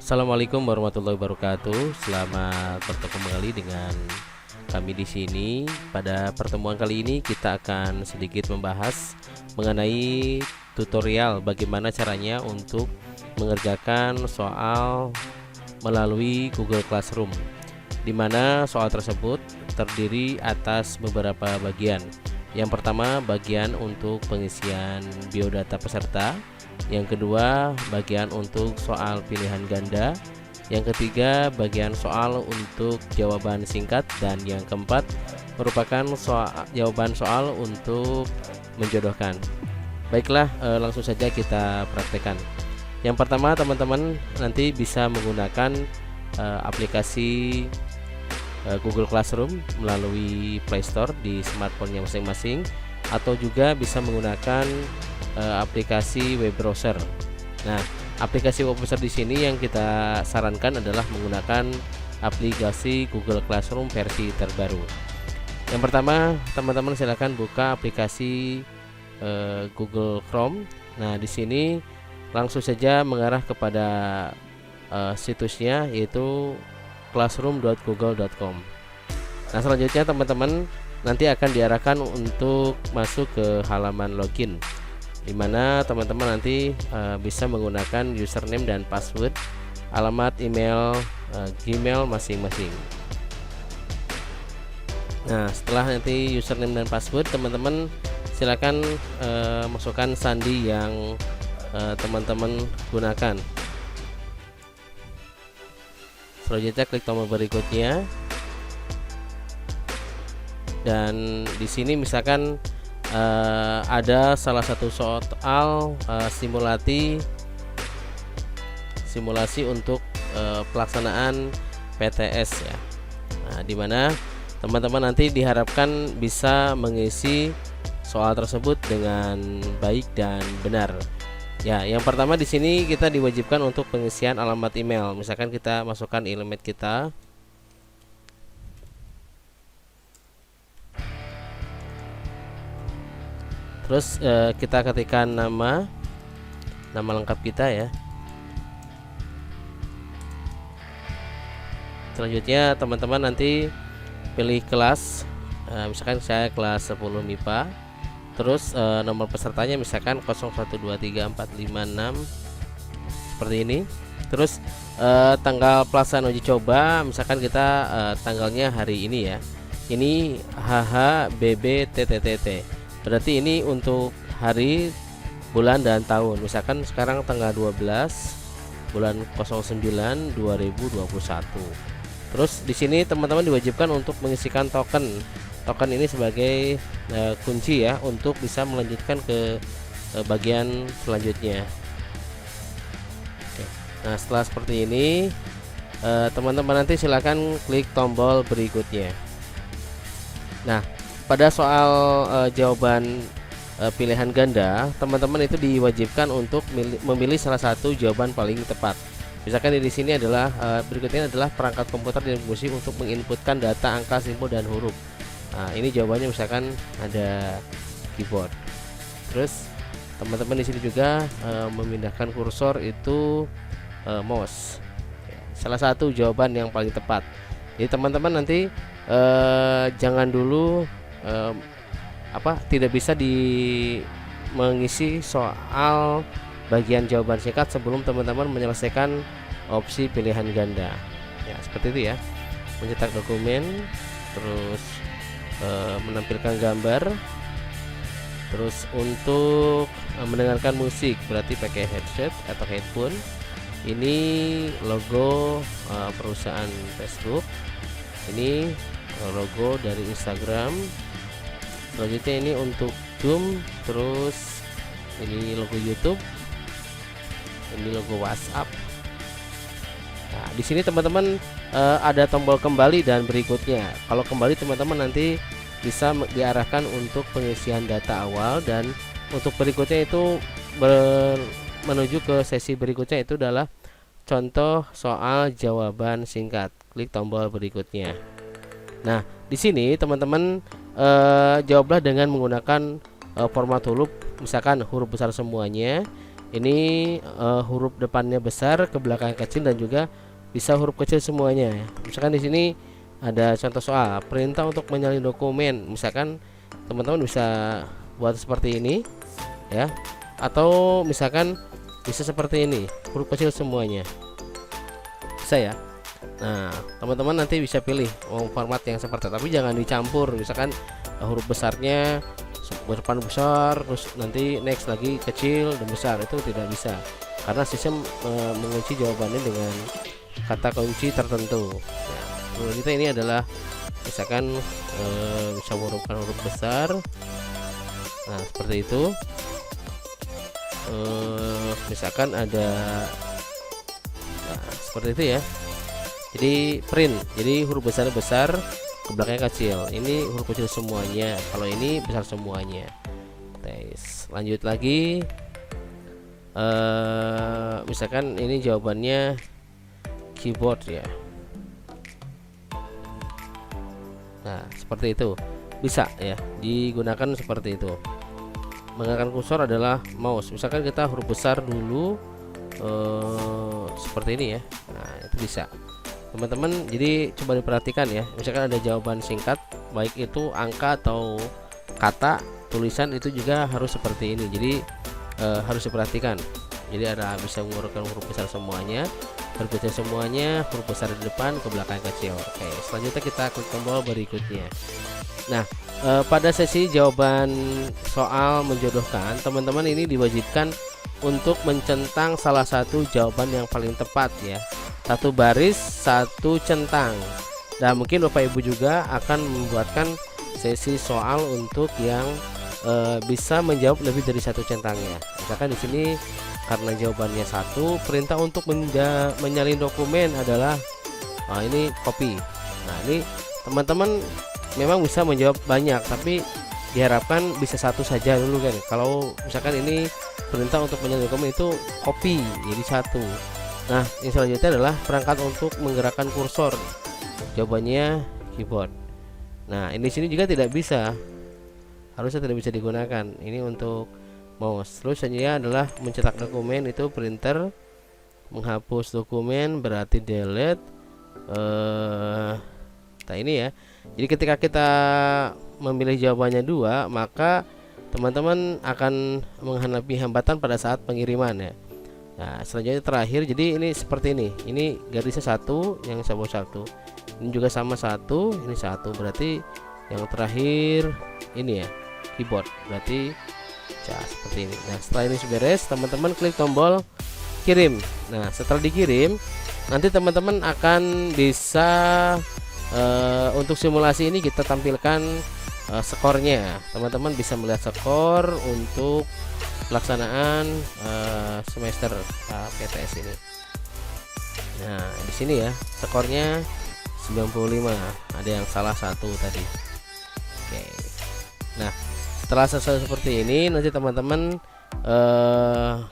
Assalamualaikum warahmatullahi wabarakatuh. Selamat bertemu kembali dengan kami di sini. Pada pertemuan kali ini kita akan sedikit membahas mengenai tutorial bagaimana caranya untuk mengerjakan soal melalui Google Classroom, di mana soal tersebut terdiri atas beberapa bagian. Yang pertama, bagian untuk pengisian biodata peserta. Yang kedua, bagian untuk soal pilihan ganda. Yang ketiga, bagian soal untuk jawaban singkat. Dan yang keempat, merupakan jawaban soal untuk menjodohkan. Baiklah, langsung saja kita praktekkan. Yang pertama, teman-teman nanti bisa menggunakan aplikasi Google Classroom melalui Play Store di smartphone-nya masing-masing, atau juga bisa menggunakan aplikasi web browser. Nah, aplikasi web browser di sini yang kita sarankan adalah menggunakan aplikasi Google Classroom versi terbaru. Yang pertama, teman-teman silakan buka aplikasi Google Chrome. Nah, di sini langsung saja mengarah kepada situsnya, yaitu classroom.google.com. Nah, selanjutnya teman-teman nanti akan diarahkan untuk masuk ke halaman login, dimana teman-teman nanti bisa menggunakan username dan password, alamat email Gmail masing-masing. Nah, setelah nanti username dan password, teman-teman silakan masukkan sandi yang teman-teman gunakan. Selanjutnya klik tombol berikutnya, dan di sini misalkan ada salah satu soal simulasi untuk pelaksanaan PTS ya. Nah, dimana teman-teman nanti diharapkan bisa mengisi soal tersebut dengan baik dan benar. Ya, yang pertama di sini kita diwajibkan untuk pengisian alamat email. Misalkan kita masukkan email kita. Terus kita ketikkan nama lengkap kita ya. Selanjutnya teman-teman nanti pilih kelas. Misalkan saya kelas 10 MIPA. Terus nomor pesertanya misalkan 01234556 seperti ini. Terus tanggal pelaksanaan uji coba misalkan kita tanggalnya hari ini ya. Ini HHBBTTTT. Berarti ini untuk hari, bulan dan tahun. Misalkan sekarang tanggal 12 bulan 09 2021. Terus di sini teman-teman diwajibkan untuk mengisikan token. Token ini sebagai kunci ya untuk bisa melanjutkan ke bagian selanjutnya. Oke. Nah, setelah seperti ini teman-teman nanti silakan klik tombol berikutnya. Nah, pada soal jawaban pilihan ganda, teman-teman itu diwajibkan untuk memilih salah satu jawaban paling tepat. Misalkan di sini adalah berikutnya adalah perangkat komputer yang berfungsi untuk menginputkan data angka, simbol dan huruf. Nah, ini jawabannya misalkan ada keyboard. Terus teman-teman di sini juga memindahkan kursor itu mouse. Salah satu jawaban yang paling tepat. Jadi teman-teman nanti jangan dulu tidak bisa mengisi soal bagian jawaban singkat sebelum teman-teman menyelesaikan opsi pilihan ganda. Ya, seperti itu ya. Mencetak dokumen, terus menampilkan gambar, terus untuk mendengarkan musik berarti pakai headset atau headphone. Ini logo perusahaan Facebook, ini logo dari Instagram. Selanjutnya ini untuk Zoom, terus ini logo YouTube, ini logo WhatsApp. Nah, di sini teman-teman ada tombol kembali dan berikutnya. Kalau kembali teman-teman nanti bisa diarahkan untuk pengisian data awal, dan untuk berikutnya itu menuju ke sesi berikutnya, itu adalah contoh soal jawaban singkat. Klik tombol berikutnya. Nah, di sini teman-teman jawablah dengan menggunakan format huruf, misalkan huruf besar semuanya. Ini huruf depannya besar, ke belakang kecil, dan juga bisa huruf kecil semuanya ya. Misalkan di sini ada contoh soal perintah untuk menyalin dokumen, misalkan teman-teman bisa buat seperti ini ya, atau misalkan bisa seperti ini, huruf kecil semuanya bisa ya. Nah, teman-teman nanti bisa pilih mau format yang seperti, tapi jangan dicampur, misalkan huruf besarnya depan besar, terus nanti next lagi kecil dan besar, itu tidak bisa karena sistem mengunci jawabannya dengan kata kunci tertentu. Nah, kita ini adalah misalkan bisa menghurufkan huruf besar, nah seperti itu. Misalkan ada, nah seperti itu ya. Jadi print, jadi huruf besar ke belakangnya kecil, ini huruf kecil semuanya, kalau ini besar semuanya. Tes lanjut lagi, misalkan ini jawabannya keyboard ya. Nah seperti itu bisa ya digunakan seperti itu. Menggunakan kursor adalah mouse, misalkan kita huruf besar dulu seperti ini ya. Nah itu bisa teman-teman, jadi coba diperhatikan ya, misalkan ada jawaban singkat baik itu angka atau kata, tulisan itu juga harus seperti ini, jadi harus diperhatikan. Jadi ada bisa mengurutkan huruf besar semuanya, huruf kecil semuanya, huruf besar di depan, ke belakang kecil. Oke, selanjutnya kita klik tombol berikutnya. Nah, pada sesi jawaban soal menjodohkan, teman-teman ini diwajibkan untuk mencentang salah satu jawaban yang paling tepat ya, satu baris satu centang. Dan mungkin Bapak Ibu juga akan membuatkan sesi soal untuk yang bisa menjawab lebih dari satu centangnya. Misalkan di sini karena jawabannya satu, perintah untuk menyalin dokumen adalah ini copy. Nah ini teman-teman memang bisa menjawab banyak, tapi diharapkan bisa satu saja dulu kan. Kalau misalkan ini perintah untuk menyalin dokumen itu copy, jadi satu. Nah yang selanjutnya adalah perangkat untuk menggerakkan kursor, jawabannya keyboard. Nah ini sini juga tidak bisa, harusnya tidak bisa digunakan, ini untuk mouse. Terus selanjutnya adalah mencetak dokumen, itu printer. Menghapus dokumen berarti delete. Nah ini ya, jadi ketika kita memilih jawabannya dua, maka teman-teman akan menghadapi hambatan pada saat pengiriman ya. Nah selanjutnya terakhir, jadi ini seperti ini garisnya satu, yang sama satu, ini juga sama satu, ini satu, berarti yang terakhir ini ya keyboard, berarti seperti ini. Nah setelah ini beres, teman-teman klik tombol kirim. Nah setelah dikirim, nanti teman-teman akan bisa untuk simulasi ini kita tampilkan skornya. Teman-teman bisa melihat skor untuk pelaksanaan semester PTS ini. Nah di sini ya skornya 95, ada yang salah satu tadi. Oke. Nah setelah selesai seperti ini, nanti teman-teman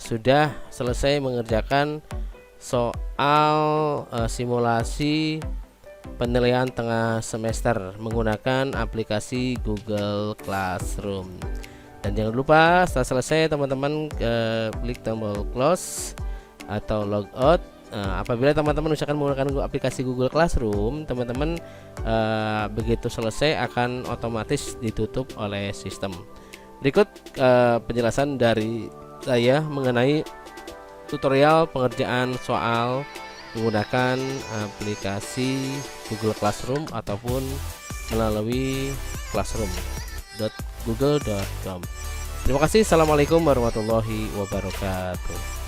sudah selesai mengerjakan soal simulasi penilaian tengah semester menggunakan aplikasi Google Classroom. Dan jangan lupa setelah selesai teman-teman klik tombol close atau logout. Apabila teman-teman misalkan menggunakan aplikasi Google Classroom, teman-teman begitu selesai akan otomatis ditutup oleh sistem. Berikut penjelasan dari saya mengenai tutorial pengerjaan soal menggunakan aplikasi Google Classroom ataupun melalui classroom.google.com. Terima kasih. Assalamualaikum warahmatullahi wabarakatuh.